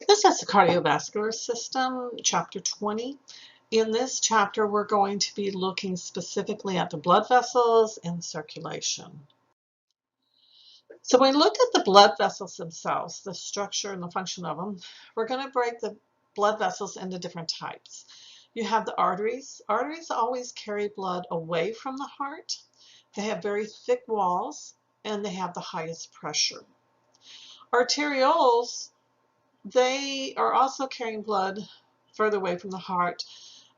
This is the cardiovascular system, chapter 20. In this chapter, we're going to be looking specifically at the blood vessels and circulation. So when we look at the blood vessels themselves, the structure and the function of them, we're going to break the blood vessels into different types. You have the arteries. Arteries always carry blood away from the heart. They have very thick walls, and they have the highest pressure. Arterioles, they are also carrying blood further away from the heart.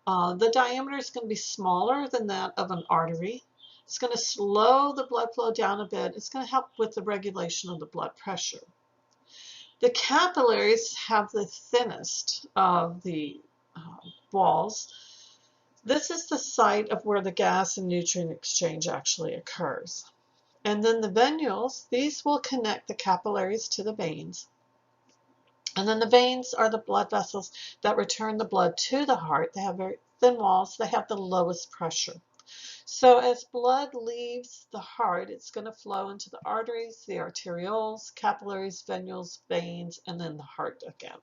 The diameter is going to be smaller than that of an artery. It's going to slow the blood flow down a bit. It's going to help with the regulation of the blood pressure. The capillaries have the thinnest of the walls. This is the site of where the gas and nutrient exchange actually occurs. And then the venules, these will connect the capillaries to the veins. And then the veins are the blood vessels that return the blood to the heart. They have very thin walls. They have the lowest pressure. So as blood leaves the heart, it's going to flow into the arteries, the arterioles, capillaries, venules, veins, and then the heart again.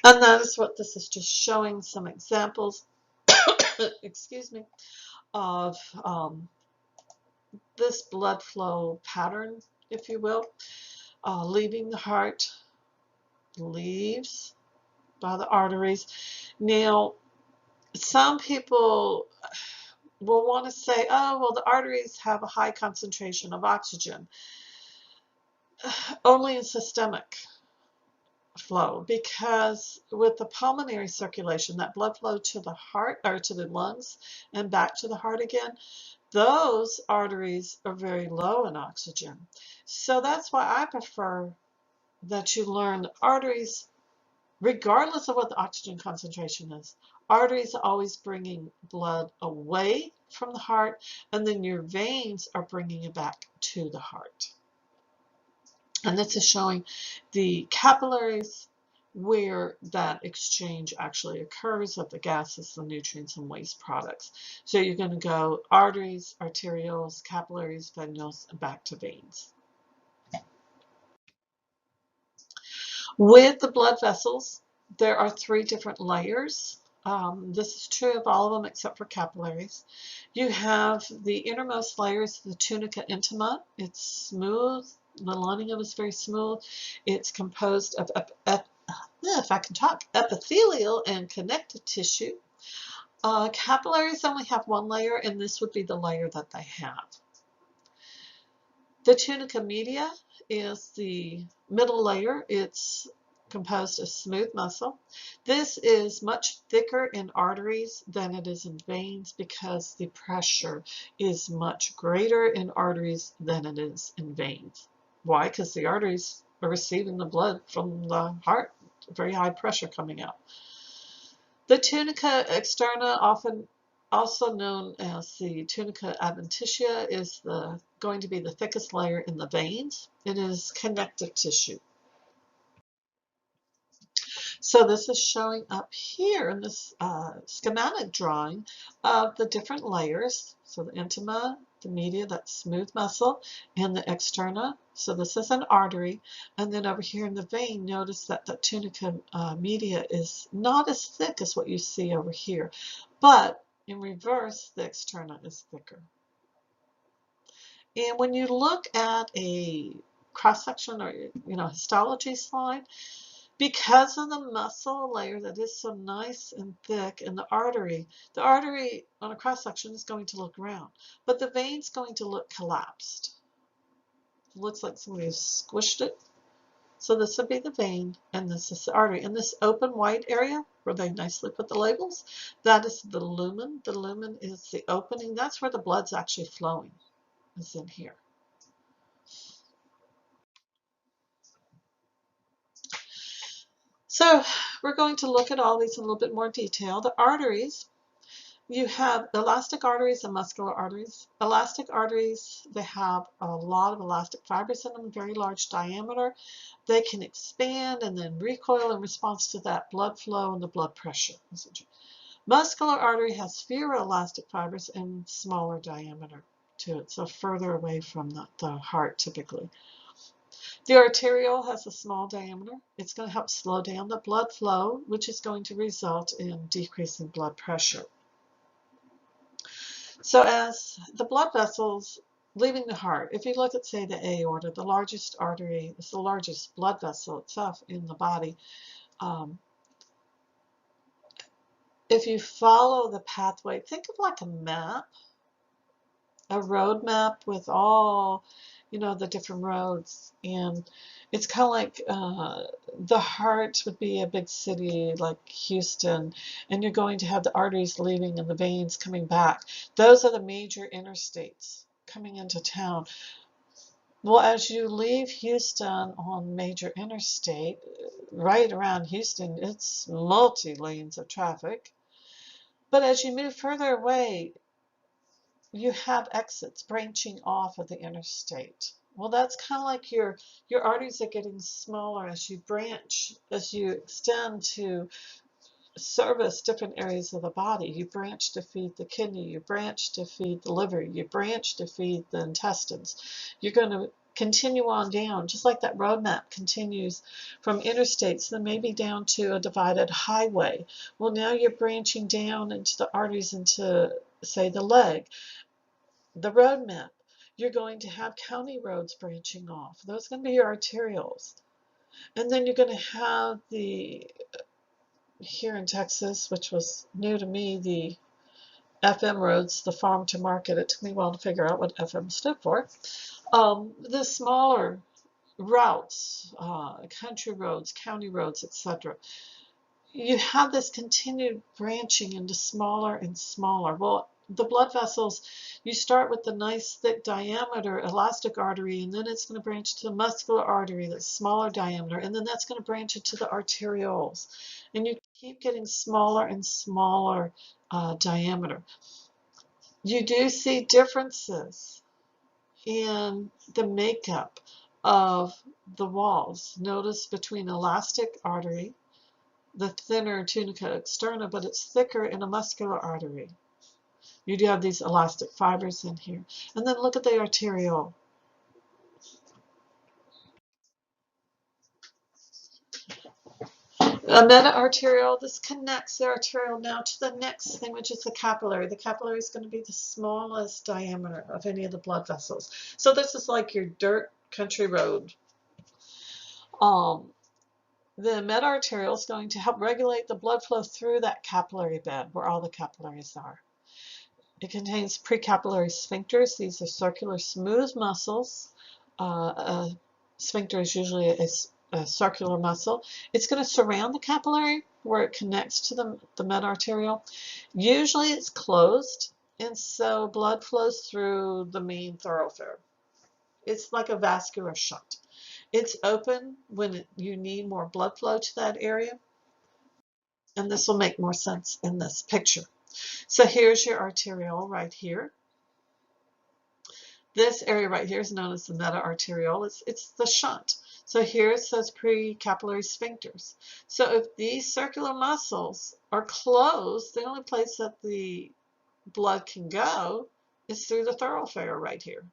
And that is what this is just showing some examples, excuse me, of this blood flow pattern, if you will. Leaving the heart, leaves by the arteries. Now, some people will want to say, oh, well, the arteries have a high concentration of oxygen. Only in systemic flow, because with the pulmonary circulation, that blood flow to the heart or to the lungs and back to the heart again, those arteries are very low in oxygen. So that's why I prefer that you learn the arteries, regardless of what the oxygen concentration is. Arteries are always bringing blood away from the heart, and then your veins are bringing it back to the heart. And this is showing the capillaries, where that exchange actually occurs of the gases, the nutrients, and waste products. So you're going to go arteries, arterioles, capillaries, venules, and back to veins. With the blood vessels, there are 3 different layers. This is true of all of them except for capillaries. You have the innermost layers, the tunica intima. It's smooth. The lining of it is very smooth. It's composed of, if I can talk, epithelial and connective tissue. Capillaries only have 1 layer, and this would be the layer that they have. The tunica media is the middle layer. It's composed of smooth muscle. This is much thicker in arteries than it is in veins because the pressure is much greater in arteries than it is in veins. Why? Because the arteries are receiving the blood from the heart, very high pressure coming out. The tunica externa, often also known as the tunica adventitia, is going to be the thickest layer in the veins. It is connective tissue. So this is showing up here in this schematic drawing of the different layers. So the intima, the media, that's smooth muscle, and the externa. So this is an artery. And then over here in the vein, notice that the tunica media is not as thick as what you see over here. But in reverse, the externa is thicker. And when you look at a cross-section or histology slide, because of the muscle layer that is so nice and thick in the artery on a cross-section is going to look round, but the vein's going to look collapsed. It looks like somebody squished it. So this would be the vein, and this is the artery. And this open white area, where they nicely put the labels, that is the lumen. The lumen is the opening. That's where the blood's actually flowing, is in here. So we're going to look at all these in a little bit more detail. The arteries, you have elastic arteries and muscular arteries. Elastic arteries, they have a lot of elastic fibers in them, very large diameter. They can expand and then recoil in response to that blood flow and the blood pressure. Muscular artery has fewer elastic fibers and smaller diameter to it, so further away from the heart typically. The arterial has a small diameter. It's going to help slow down the blood flow, which is going to result in decreasing blood pressure. So as the blood vessels leaving the heart, if you look at, say, the aorta, the largest artery is the largest blood vessel itself in the body. If you follow the pathway, think of like a map, a road map with all, the different roads. And it's kind of like the heart would be a big city like Houston, and you're going to have the arteries leaving and the veins coming back. Those are the major interstates coming into town. Well, as you leave Houston on major interstate, right around Houston, it's multi-lanes of traffic. But as you move further away, you have exits branching off of the interstate. Well, that's kind of like your arteries are getting smaller as you branch, as you extend to service different areas of the body. You branch to feed the kidney, you branch to feed the liver, you branch to feed the intestines. You're going to continue on down, just like that road map continues from interstates, then maybe down to a divided highway. Well, now you're branching down into the arteries into, say, the leg. The road map, you're going to have county roads branching off. Those are going to be your arterials. And then you're going to have here in Texas, which was new to me, the FM roads, the farm to market. It took me a while to figure out what FM stood for. The smaller routes, country roads, county roads, etc. You have this continued branching into smaller and smaller. Well, the blood vessels, you start with the nice thick diameter elastic artery, and then it's going to branch to the muscular artery that's smaller diameter, and then that's going to branch into the arterioles. And you keep getting smaller and smaller diameter. You do see differences in the makeup of the walls. Notice between elastic artery, the thinner tunica externa, but it's thicker in a muscular artery. You do have these elastic fibers in here. And then look at the arteriole. A meta-arteriole, this connects the arteriole now to the next thing, which is the capillary. The capillary is going to be the smallest diameter of any of the blood vessels. So this is like your dirt country road. The meta-arteriole is going to help regulate the blood flow through that capillary bed where all the capillaries are. It contains precapillary sphincters. These are circular smooth muscles. A sphincter is usually a circular muscle. It's going to surround the capillary where it connects to the meta-arteriole. Usually it's closed, and so blood flows through the main thoroughfare. It's like a vascular shunt. It's open when you need more blood flow to that area, and this will make more sense in this picture. So here's your arteriole right here. This area right here is known as the meta-arteriole. It's the shunt. So here it says precapillary sphincters. So if these circular muscles are closed, the only place that the blood can go is through the thoroughfare right here.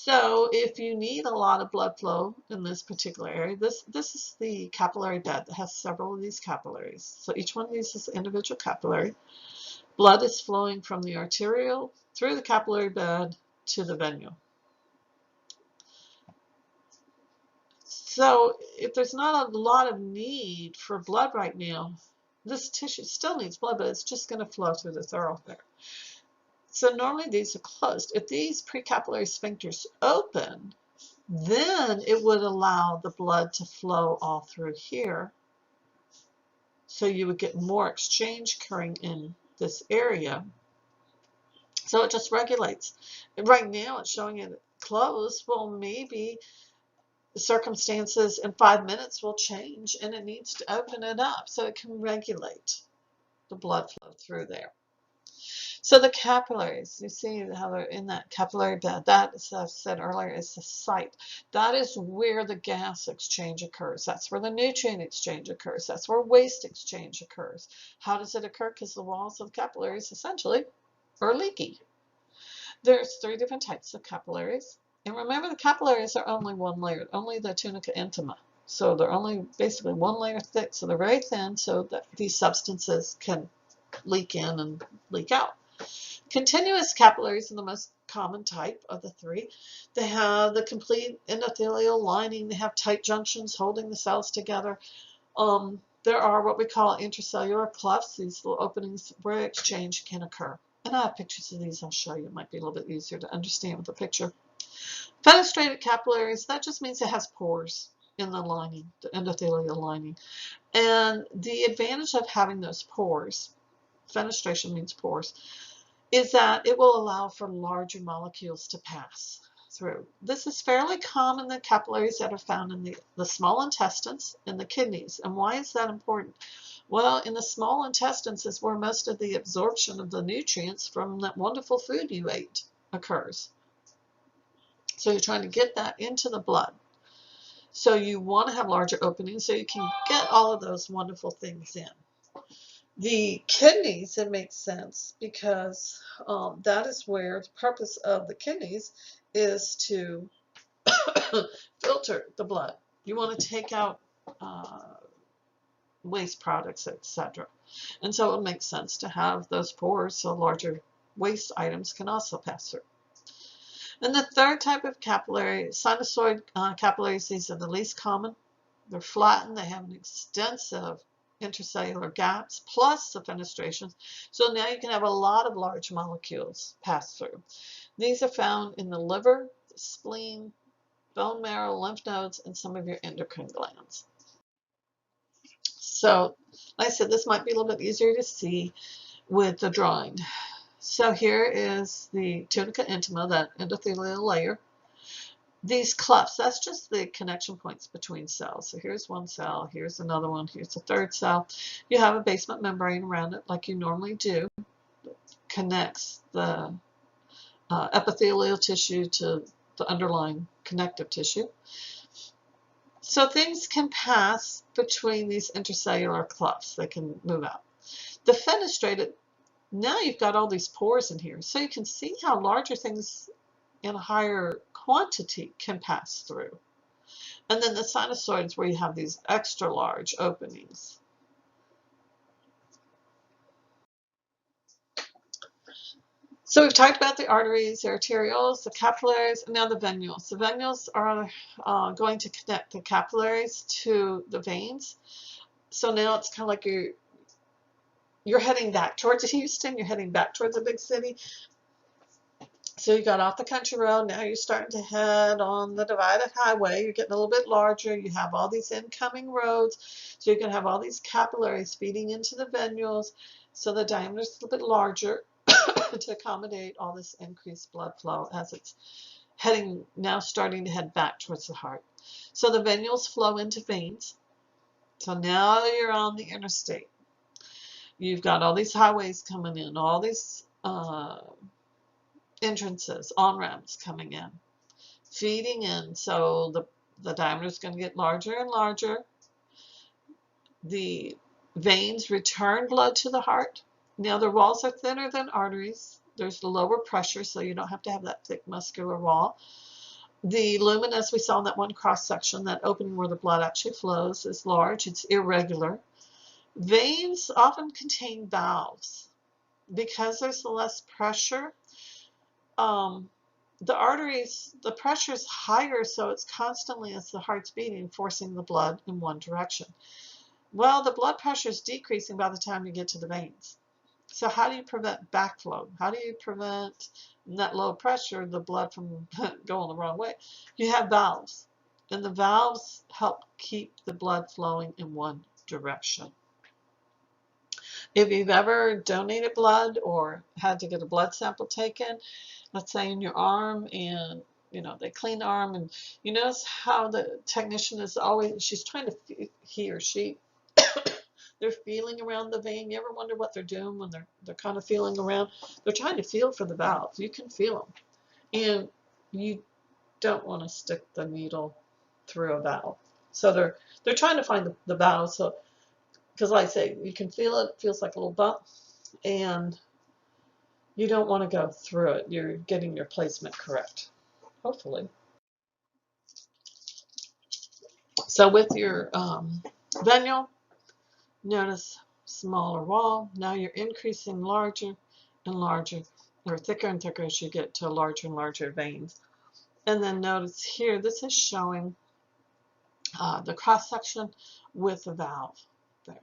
So if you need a lot of blood flow in this particular area, this is the capillary bed that has several of these capillaries. So each one of these is an individual capillary. Blood is flowing from the arterial through the capillary bed to the venule. So if there's not a lot of need for blood right now, this tissue still needs blood, but it's just going to flow through the thoroughfare. So normally these are closed. If these precapillary sphincters open, then it would allow the blood to flow all through here. So you would get more exchange occurring in this area. So it just regulates. Right now it's showing it closed. Well, maybe the circumstances in 5 minutes will change and it needs to open it up so it can regulate the blood flow through there. So the capillaries, you see how they're in that capillary bed. That, as I said earlier, is the site. That is where the gas exchange occurs. That's where the nutrient exchange occurs. That's where waste exchange occurs. How does it occur? Because the walls of the capillaries essentially are leaky. There's 3 different types of capillaries. And remember, the capillaries are only one layer, only the tunica intima. So they're only basically one layer thick, so they're very thin so that these substances can leak in and leak out. Continuous capillaries are the most common type of the three. They have the complete endothelial lining. They have tight junctions holding the cells together. There are what we call intracellular clefts, these little openings where exchange can occur. And I have pictures of these I'll show you. It might be a little bit easier to understand with a picture. Fenestrated capillaries, that just means it has pores in the lining, the endothelial lining. And the advantage of having those pores, fenestration means pores, is that it will allow for larger molecules to pass through. This is fairly common in the capillaries that are found in the small intestines and the kidneys. And why is that important? Well, in the small intestines is where most of the absorption of the nutrients from that wonderful food you ate occurs. So you're trying to get that into the blood. So you want to have larger openings so you can get all of those wonderful things in. The kidneys, it makes sense because that is where the purpose of the kidneys is to filter the blood. You want to take out waste products, etc. And so it makes sense to have those pores so larger waste items can also pass through. And the third type of capillary, sinusoid capillaries, these are the least common. They're flattened. They have an extensive intercellular gaps plus the fenestrations. So now you can have a lot of large molecules pass through. These are found in the liver, the spleen, bone marrow, lymph nodes, and some of your endocrine glands. So, like I said, this might be a little bit easier to see with the drawing. So here is the tunica intima, that endothelial layer. These clefts, that's just the connection points between cells. So here's one cell, here's another one, here's a third cell. You have a basement membrane around it like you normally do. That connects the epithelial tissue to the underlying connective tissue. So things can pass between these intercellular clefts. They can move out. The fenestrated, now you've got all these pores in here. So you can see how larger things in a higher quantity can pass through. And then the sinusoids where you have these extra large openings. So we've talked about the arteries, the arterioles, the capillaries, and now the venules. The venules are going to connect the capillaries to the veins. So now it's kind of like you're heading back towards Houston, you're heading back towards a big city. So you got off the country road, now you're starting to head on the divided highway. You're getting a little bit larger. You have all these incoming roads. So you're going to have all these capillaries feeding into the venules. So the diameter is a little bit larger to accommodate all this increased blood flow as it's heading, now starting to head back towards the heart. So the venules flow into veins. So now you're on the interstate. You've got all these highways coming in, all these entrances, on-ramps coming in, feeding in. So the diameter is going to get larger and larger. The veins return blood to the heart. Now their walls are thinner than arteries. There's lower pressure, so you don't have to have that thick muscular wall. The lumen, as we saw in that one cross section, that opening where the blood actually flows, is large. It's irregular. Veins often contain valves. Because there's less pressure, the arteries, the pressure is higher, so it's constantly, as the heart's beating, forcing the blood in one direction. Well, the blood pressure is decreasing by the time you get to the veins. So how do you prevent backflow? How do you prevent that low pressure, the blood from going the wrong way? You have valves, and the valves help keep the blood flowing in one direction. If you've ever donated blood or had to get a blood sample taken, let's say in your arm, and they clean the arm, and you notice how the technician is always, she's trying to, he or she, they're feeling around the vein. You ever wonder what they're doing when they're kind of feeling around? They're trying to feel for the valves. You can feel them, and you don't want to stick the needle through a valve. So they're trying to find the valve. So because like I say, you can feel it. It feels like a little bump, and you don't want to go through it. You're getting your placement correct. hopefully. So with your venule, notice smaller wall. Now you're increasing larger and larger, or thicker and thicker as you get to larger and larger veins. And then notice here, this is showing the cross section with the valve there.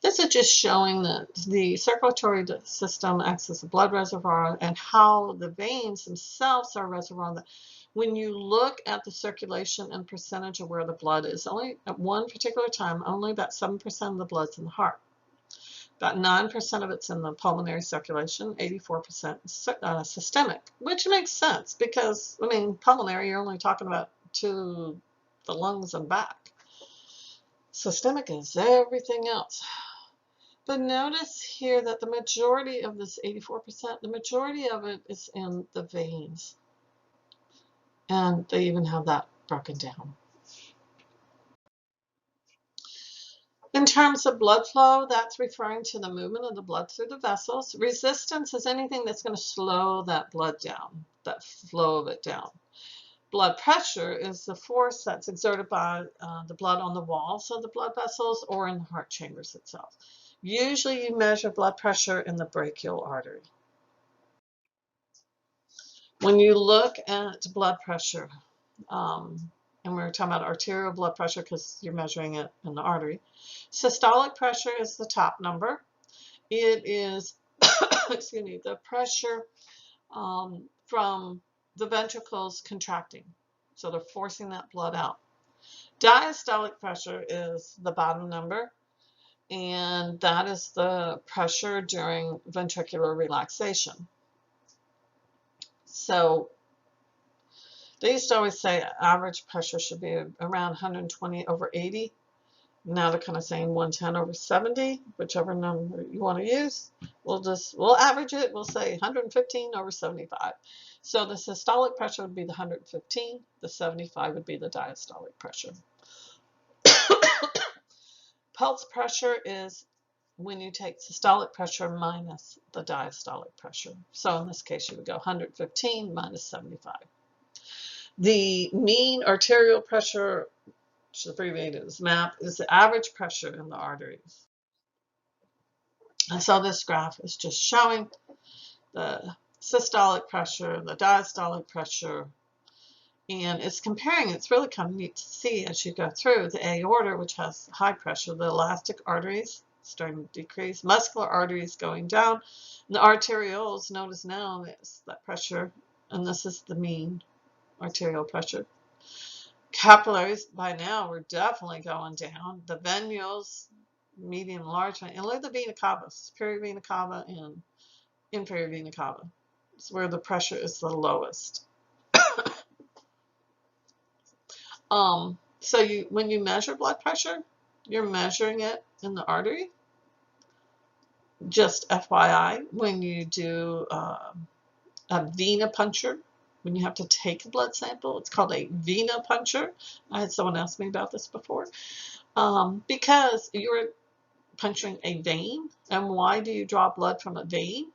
This is just showing that the circulatory system acts as a blood reservoir and how the veins themselves are a reservoir. When you look at the circulation and percentage of where the blood is, only at one particular time, only about 7% of the blood's in the heart. About 9% of it's in the pulmonary circulation, 84% systemic, which makes sense because, I mean, pulmonary, you're only talking about to the lungs and back. Systemic is everything else. But notice here that the majority of this 84%, the majority of it is in the veins. And they even have that broken down. In terms of blood flow, that's referring to the movement of the blood through the vessels. Resistance is anything that's going to slow that blood down, that flow of it down. Blood pressure is the force that's exerted by the blood on the walls of the blood vessels or in the heart chambers itself. Usually you measure blood pressure in the brachial artery. When you look at blood pressure, and we're talking about arterial blood pressure because you're measuring it in the artery. Systolic pressure is the top number. It is, excuse me, the pressure from the ventricles contracting. So they're forcing that blood out. Diastolic pressure is the bottom number, and that is the pressure during ventricular relaxation. So they used to always say average pressure should be around 120 over 80. Now they're kind of saying 110 over 70, whichever number you want to use. We'll average it. We'll say 115 over 75. So the systolic pressure would be the 115. The 75 would be the diastolic pressure. Pulse pressure is when you take systolic pressure minus the diastolic pressure. So in this case, you would go 115 minus 75. The mean arterial pressure, which is abbreviated as MAP, is the average pressure in the arteries. And so this graph is just showing the systolic pressure, the diastolic pressure, and it's comparing. It's really kind of neat to see as you go through the aorta, which has high pressure, the elastic arteries starting to decrease, muscular arteries going down, and the arterioles, notice now that pressure, and this is the mean arterial pressure. Capillaries, by now, we're definitely going down. The venules, medium, large, and look at the vena cava, superior vena cava and inferior vena cava. It's where the pressure is the lowest. So when you measure blood pressure, you're measuring it in the artery. Just FYI, when you do a venipuncture, when you have to take a blood sample, it's called a venipuncture. I had someone ask me about this before. Because you're puncturing a vein, and why do you draw blood from a vein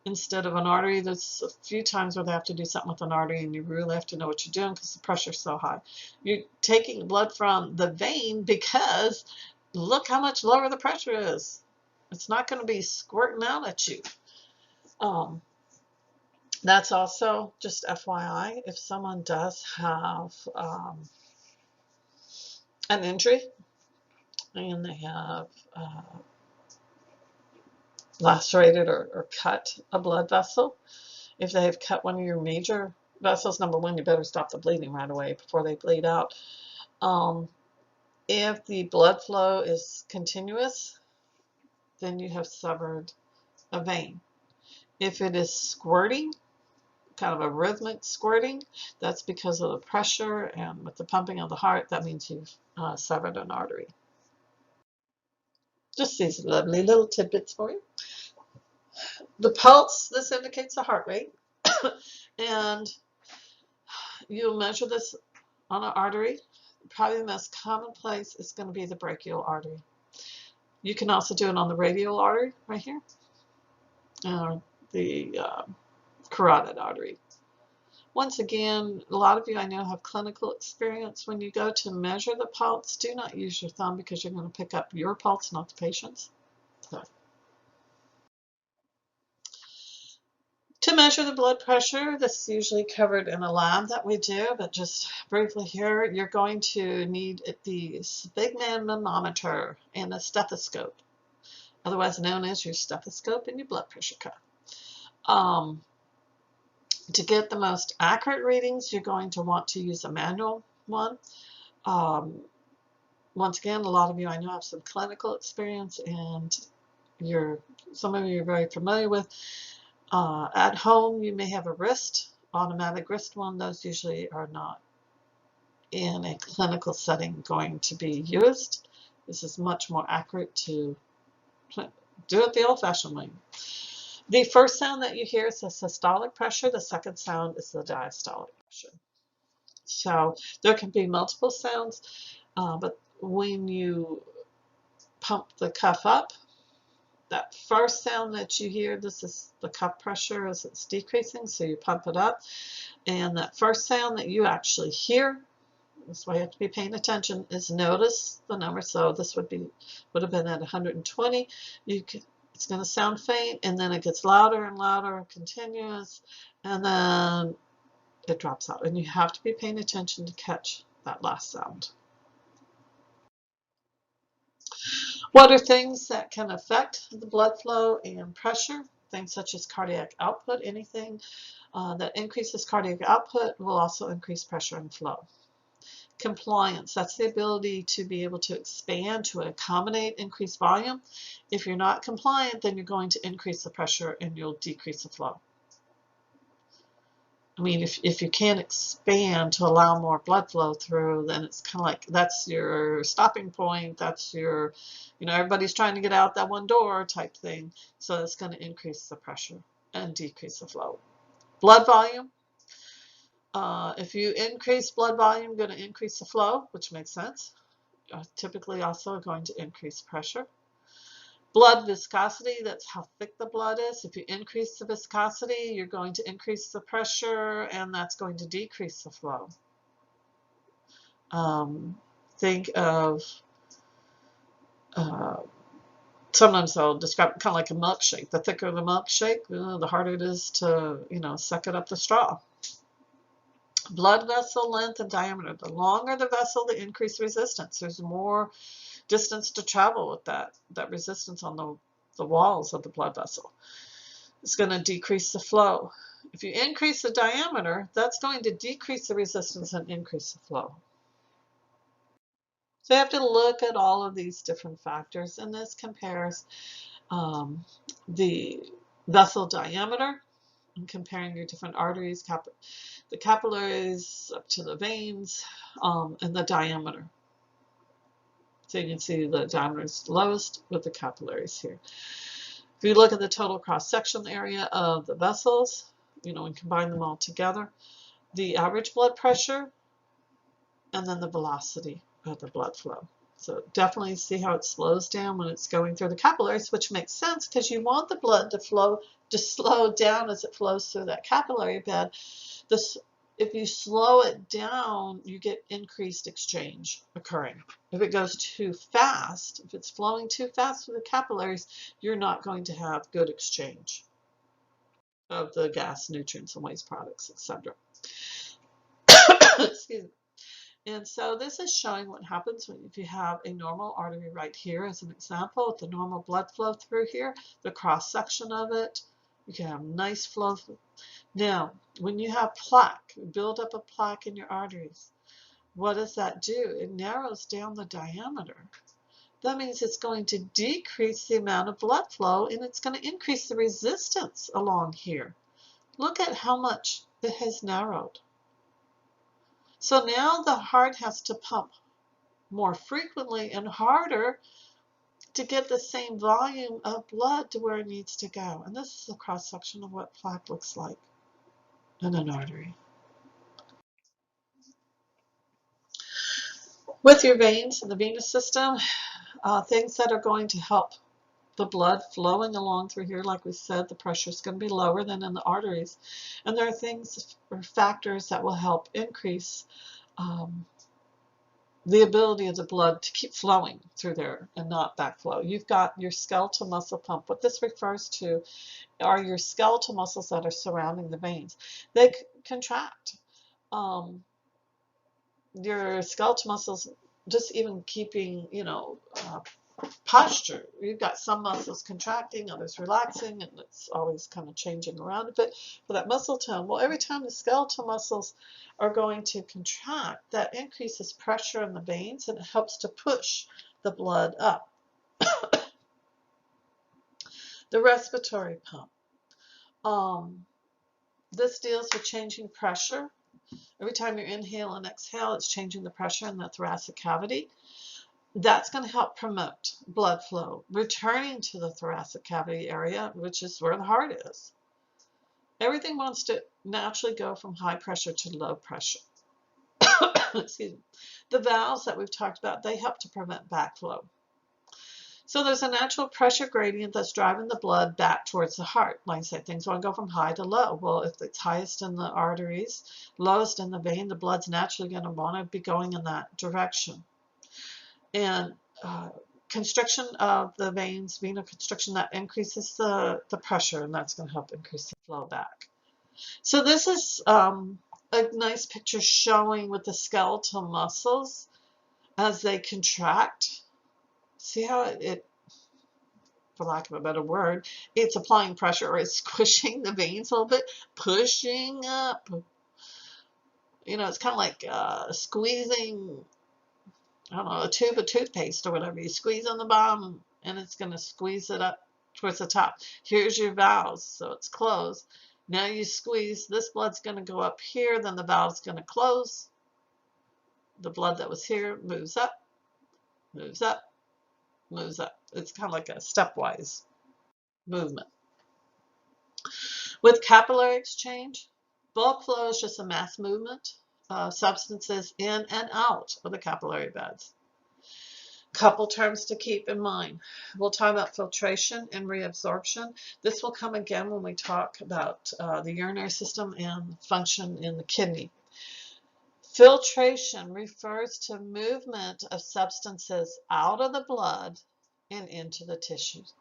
instead of an artery? There's a few times where they have to do something with an artery and you really have to know what you're doing because the pressure's so high. You're taking blood from the vein because look how much lower the pressure is. It's not going to be squirting out at you. That's also just FYI, if someone does have an injury and they have lacerated or cut a blood vessel, if they have cut one of your major vessels, number one, you better stop the bleeding right away before they bleed out. If the blood flow is continuous, then you have severed a vein. If it is squirting, kind of a rhythmic squirting, that's because of the pressure, and with the pumping of the heart, that means you've severed an artery. Just these lovely little tidbits for you. The pulse, this indicates the heart rate, and you'll measure this on an artery. Probably the most common place is going to be the brachial artery. You can also do it on the radial artery right here. the carotid artery. Once again, a lot of you I know have clinical experience. When you go to measure the pulse, do not use your thumb because you're going to pick up your pulse, not the patient's. So, to measure the blood pressure, this is usually covered in a lab that we do, but just briefly here, you're going to need the big man manometer and a stethoscope, otherwise known as your stethoscope and your blood pressure cuff. To get the most accurate readings, you're going to want to use a manual one. Once again, a lot of you I know have some clinical experience, and some of you are very familiar with. At home, you may have a automatic wrist one. Those usually are not in a clinical setting going to be used. This is much more accurate to do it the old-fashioned way. The first sound that you hear is the systolic pressure. The second sound is the diastolic pressure. So there can be multiple sounds, but when you pump the cuff up, that first sound that you hear, this is the cuff pressure as it's decreasing, so you pump it up. And that first sound that you actually hear, that's why you have to be paying attention, is notice the number. So this would have been at 120. It's going to sound faint, and then it gets louder and louder, continuous, and then it drops out. And you have to be paying attention to catch that last sound. What are things that can affect the blood flow and pressure? Things such as cardiac output. Anything that increases cardiac output will also increase pressure and flow. Compliance, that's the ability to be able to expand to accommodate increased volume. If you're not compliant, then you're going to increase the pressure and you'll decrease the flow. I mean, if you can't expand to allow more blood flow through, then it's kind of like that's your stopping point. That's your, everybody's trying to get out that one door type thing. So it's going to increase the pressure and decrease the flow. Blood volume. If you increase blood volume, you're going to increase the flow, which makes sense. Typically also going to increase pressure. Blood viscosity, that's how thick the blood is. If you increase the viscosity, you're going to increase the pressure, and that's going to decrease the flow. Think of, sometimes I'll describe it kind of like a milkshake. The thicker the milkshake, the harder it is to, suck it up the straw. Blood vessel length and diameter. The longer the vessel, the increased resistance. There's more distance to travel with that resistance on the walls of the blood vessel. It's going to decrease the flow. If you increase the diameter, that's going to decrease the resistance and increase the flow. So you have to look at all of these different factors, and this compares the vessel diameter and comparing your different arteries, the capillaries up to the veins, and the diameter. So you can see the diameter is lowest with the capillaries here. If you look at the total cross-section area of the vessels, and combine them all together, the average blood pressure, and then the velocity of the blood flow. So definitely see how it slows down when it's going through the capillaries, which makes sense because you want the blood to slow down as it flows through that capillary bed. If you slow it down, you get increased exchange occurring. If it goes too fast, if it's flowing too fast through the capillaries, you're not going to have good exchange of the gas, nutrients, and waste products, etc. Excuse me. And so this is showing what happens if you have a normal artery right here as an example, with the normal blood flow through here, the cross section of it, you can have nice flow. Now, when you have plaque, build up a plaque in your arteries, what does that do? It narrows down the diameter. That means it's going to decrease the amount of blood flow, and it's going to increase the resistance along here. Look at how much it has narrowed. So now the heart has to pump more frequently and harder to get the same volume of blood to where it needs to go. And this is a cross-section of what plaque looks like in an artery. With your veins and the venous system, things that are going to help the blood flowing along through here. Like we said, the pressure is going to be lower than in the arteries. And there are things or factors that will help increase the ability of the blood to keep flowing through there and not backflow. You've got your skeletal muscle pump. What this refers to are your skeletal muscles that are surrounding the veins. They contract. Your skeletal muscles, just even keeping, posture. You've got some muscles contracting, others relaxing, and it's always kind of changing around a bit for that muscle tone. Well, every time the skeletal muscles are going to contract, that increases pressure in the veins and it helps to push the blood up. The respiratory pump. This deals with changing pressure. Every time you inhale and exhale, it's changing the pressure in the thoracic cavity. That's going to help promote blood flow, returning to the thoracic cavity area, which is where the heart is. Everything wants to naturally go from high pressure to low pressure. Excuse me. The valves that we've talked about, they help to prevent backflow. So there's a natural pressure gradient that's driving the blood back towards the heart. Like I said, things want to go from high to low. Well, if it's highest in the arteries, lowest in the vein, the blood's naturally going to want to be going in that direction. And constriction of the veins, venous constriction, that increases the pressure, and that's going to help increase the flow back. So this is a nice picture showing with the skeletal muscles as they contract. See how it, for lack of a better word, it's applying pressure or it's squishing the veins a little bit, pushing up. It's kind of like squeezing, I don't know, a tube of toothpaste or whatever. You squeeze on the bottom and it's going to squeeze it up towards the top. Here's your valves, so it's closed. Now you squeeze, this blood's going to go up here, then the valve's going to close. The blood that was here moves up, moves up, moves up. It's kind of like a stepwise movement. With capillary exchange, bulk flow is just a mass movement of substances in and out of the capillary beds. Couple terms to keep in mind. We'll talk about filtration and reabsorption. This will come again when we talk about the urinary system and function in the kidney. Filtration refers to movement of substances out of the blood and into the tissues.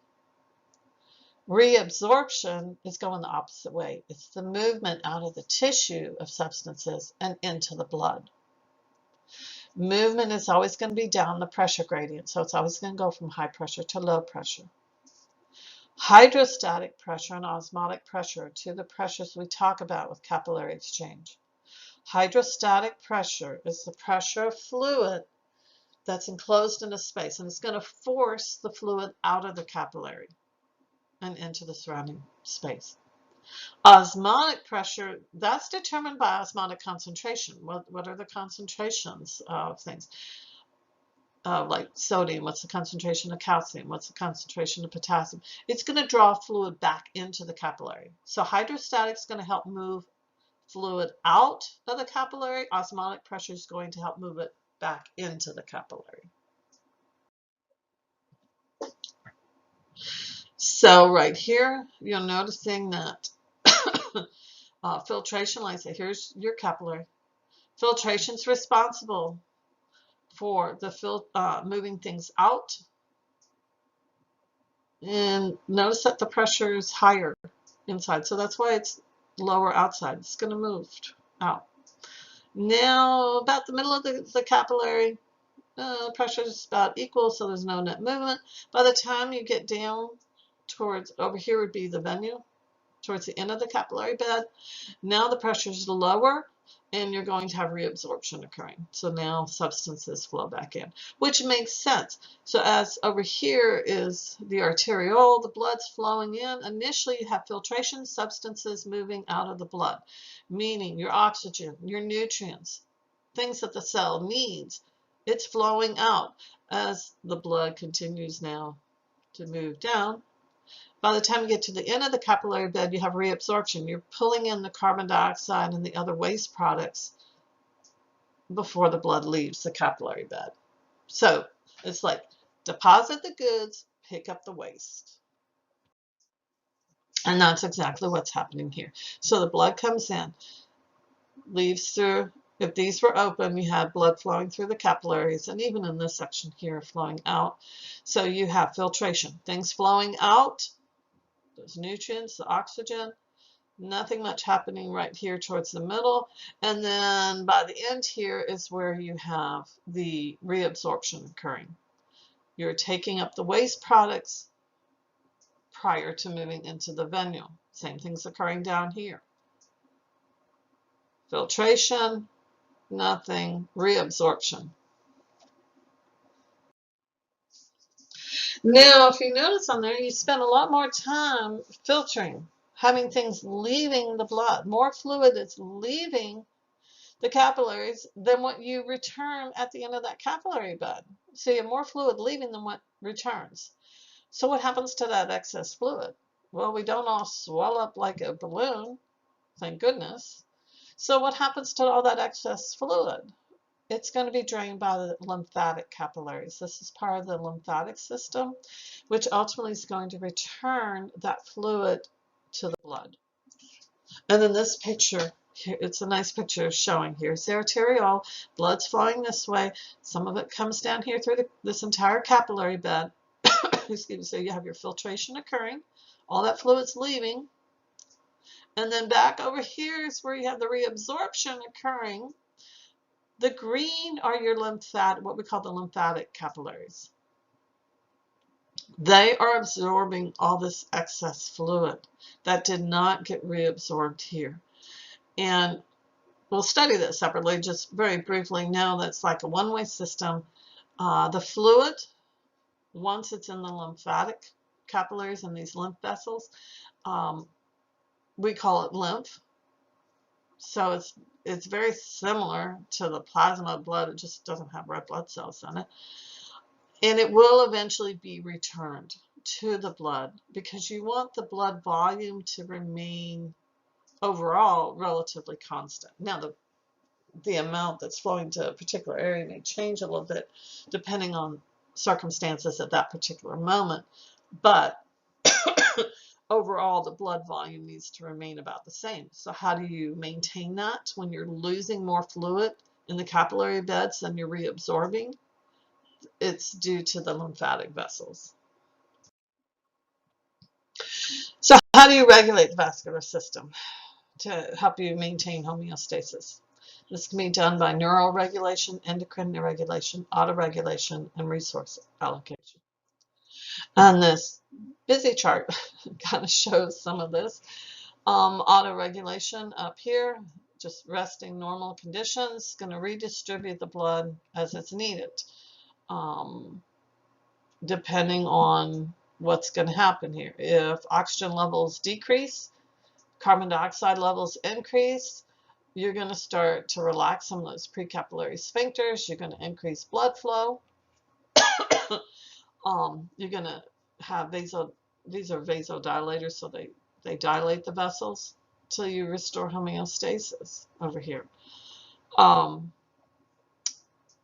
Reabsorption is going the opposite way. It's the movement out of the tissue of substances and into the blood. Movement is always going to be down the pressure gradient, so it's always going to go from high pressure to low pressure. Hydrostatic pressure and osmotic pressure are two of the pressures we talk about with capillary exchange. Hydrostatic pressure is the pressure of fluid that's enclosed in a space, and it's going to force the fluid out of the capillary and into the surrounding space. Osmotic pressure, that's determined by osmotic concentration. What are the concentrations of things? Like sodium, what's the concentration of calcium? What's the concentration of potassium? It's going to draw fluid back into the capillary. So hydrostatic is going to help move fluid out of the capillary. Osmotic pressure is going to help move it back into the capillary. So right here, you're noticing that filtration, like I say, here's your capillary. Filtration is responsible for the moving things out. And notice that the pressure is higher inside, so that's why it's lower outside. It's going to move out. Now, about the middle of the capillary, pressure is about equal, so there's no net movement. By the time you get down towards, over here would be the venu, towards the end of the capillary bed, now the pressure is lower and you're going to have reabsorption occurring. So now substances flow back in, which makes sense. So as over here is the arterial, the blood's flowing in. Initially you have filtration, substances moving out of the blood, meaning your oxygen, your nutrients, things that the cell needs, it's flowing out. As the blood continues now to move down, by the time you get to the end of the capillary bed, you have reabsorption. You're pulling in the carbon dioxide and the other waste products before the blood leaves the capillary bed. So it's like deposit the goods, pick up the waste. And that's exactly what's happening here. So the blood comes in, leaves through, if these were open, you had blood flowing through the capillaries, and even in this section here, flowing out. So you have filtration, things flowing out, those nutrients, the oxygen, nothing much happening right here towards the middle. And then by the end here is where you have the reabsorption occurring. You're taking up the waste products prior to moving into the venule. Same thing's occurring down here. Filtration, nothing, reabsorption. Now, if you notice on there, you spend a lot more time filtering, having things leaving the blood. More fluid is leaving the capillaries than what you return at the end of that capillary bed. So you have more fluid leaving than what returns. So what happens to that excess fluid? Well, we don't all swell up like a balloon, thank goodness. So what happens to all that excess fluid? It's going to be drained by the lymphatic capillaries. This is part of the lymphatic system, which ultimately is going to return that fluid to the blood. And then this picture, it's a nice picture showing here's the arterial, blood's flowing this way. Some of it comes down here through this entire capillary bed. Excuse me. So you have your filtration occurring, all that fluid's leaving, and then back over here is where you have the reabsorption occurring. The green are your lymphatic, what we call the lymphatic capillaries. They are absorbing all this excess fluid that did not get reabsorbed here. And we'll study this separately, just very briefly. Know that it's like a one-way system. The fluid, once it's in the lymphatic capillaries and these lymph vessels, we call it lymph. So it's very similar to the plasma blood. It just doesn't have red blood cells in it. And it will eventually be returned to the blood because you want the blood volume to remain overall relatively constant. Now, the amount that's flowing to a particular area may change a little bit depending on circumstances at that particular moment, but overall the blood volume needs to remain about the same. So how do you maintain that when you're losing more fluid in the capillary beds than you're reabsorbing? It's due to the lymphatic vessels. So how do you regulate the vascular system to help you maintain homeostasis? This can be done by neural regulation, endocrine regulation, autoregulation, and resource allocation. And this busy chart kind of shows some of this. Autoregulation up here, just resting normal conditions, going to redistribute the blood as it's needed, depending on what's going to happen here. If oxygen levels decrease, carbon dioxide levels increase, you're going to start to relax some of those precapillary sphincters. You're going to increase blood flow. You're going to have these are vasodilators, so they dilate the vessels till you restore homeostasis over here.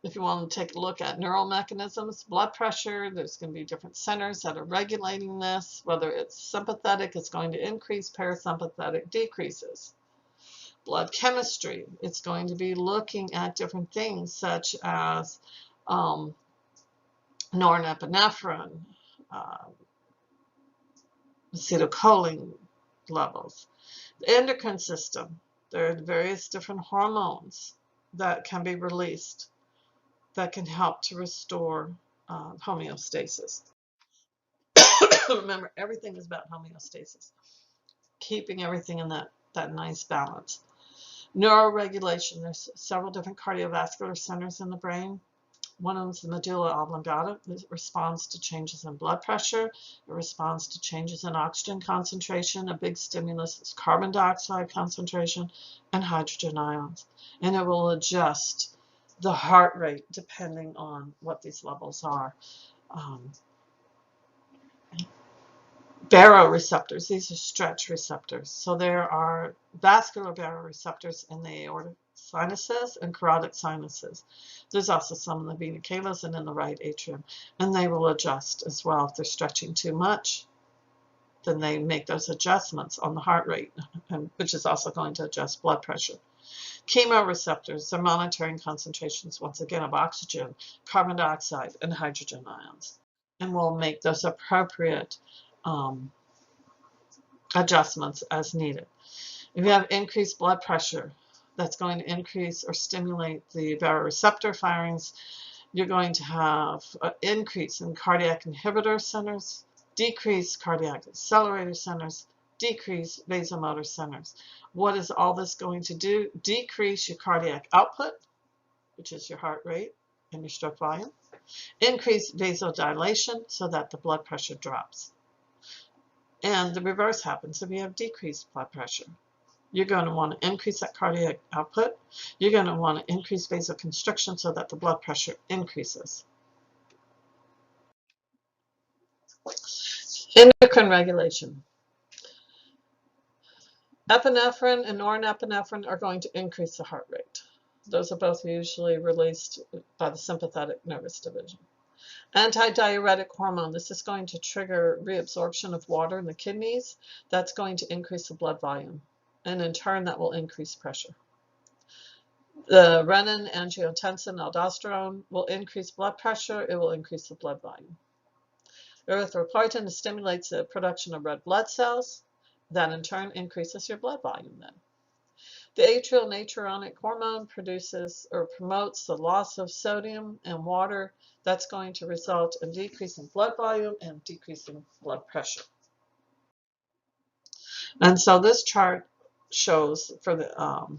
If you want to take a look at neural mechanisms, blood pressure, there's going to be different centers that are regulating this. Whether it's sympathetic, it's going to increase, parasympathetic decreases. Blood chemistry, it's going to be looking at different things such as norepinephrine, acetylcholine levels. The endocrine system, there are various different hormones that can be released that can help to restore homeostasis. Remember, everything is about homeostasis, keeping everything in that nice balance. Neuroregulation, there's several different cardiovascular centers in the brain. One of them is the medulla oblongata. It responds to changes in blood pressure. It responds to changes in oxygen concentration. A big stimulus is carbon dioxide concentration and hydrogen ions. And it will adjust the heart rate depending on what these levels are. Baroreceptors, these are stretch receptors. So there are vascular baroreceptors in the aortic sinuses and carotid sinuses. There's also some in the vena cavas and in the right atrium, and they will adjust as well. If they're stretching too much, then they make those adjustments on the heart rate, which is also going to adjust blood pressure. Chemoreceptors are monitoring concentrations, once again, of oxygen, carbon dioxide, and hydrogen ions, and will make those appropriate adjustments as needed. If you have increased blood pressure, that's going to increase or stimulate the baroreceptor firings. You're going to have an increase in cardiac inhibitor centers, decrease cardiac accelerator centers, decrease vasomotor centers. What is all this going to do? Decrease your cardiac output, which is your heart rate and your stroke volume. Increase vasodilation so that the blood pressure drops. And the reverse happens if you have decreased blood pressure. You're going to want to increase that cardiac output. You're going to want to increase vasoconstriction so that the blood pressure increases. Endocrine regulation. Epinephrine and norepinephrine are going to increase the heart rate. Those are both usually released by the sympathetic nervous division. Antidiuretic hormone, this is going to trigger reabsorption of water in the kidneys. That's going to increase the blood volume, and in turn that will increase pressure. The renin, angiotensin, aldosterone will increase blood pressure. It will increase the blood volume. Erythropoietin stimulates the production of red blood cells. That in turn increases your blood volume then. The atrial natriuretic hormone produces or promotes the loss of sodium and water. That's going to result in decreasing blood volume and decreasing blood pressure. And so this chart shows, for the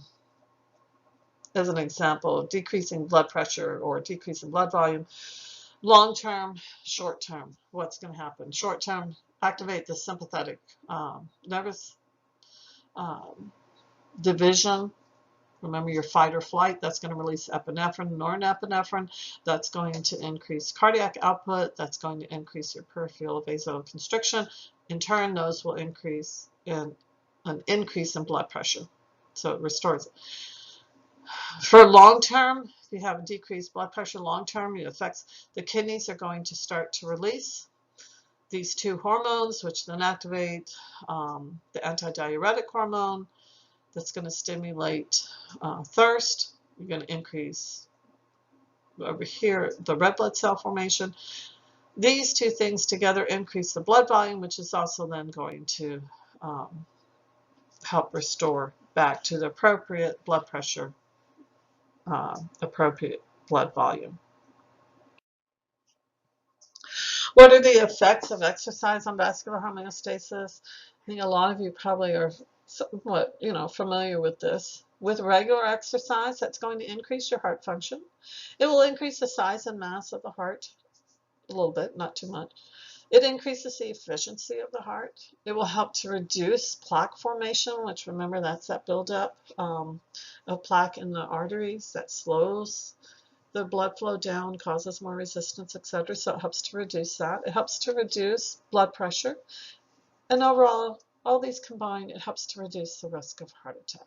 as an example of decreasing blood pressure or decreasing blood volume, long-term, short-term. What's going to happen? Short-term, activate the sympathetic nervous division. Remember your fight or flight, that's going to release epinephrine, norepinephrine. That's going to increase cardiac output. That's going to increase your peripheral vasoconstriction. In turn, those will increase in an increase in blood pressure. So it restores it. For long term, if you have decreased blood pressure long term, it affects the kidneys. Are going to start to release these two hormones, which then activate the antidiuretic hormone. That's going to stimulate thirst. You're going to increase over here the red blood cell formation. These two things together increase the blood volume, which is also then going to help restore back to the appropriate blood pressure, appropriate blood volume. What are the effects of exercise on vascular homeostasis? I think a lot of you probably are somewhat, familiar with this. With regular exercise, that's going to increase your heart function. It will increase the size and mass of the heart a little bit, not too much. It increases the efficiency of the heart. It will help to reduce plaque formation, which, remember, that's that buildup of plaque in the arteries that slows the blood flow down, causes more resistance, etc. So it helps to reduce that. It helps to reduce blood pressure. And overall, all these combined, it helps to reduce the risk of heart attack.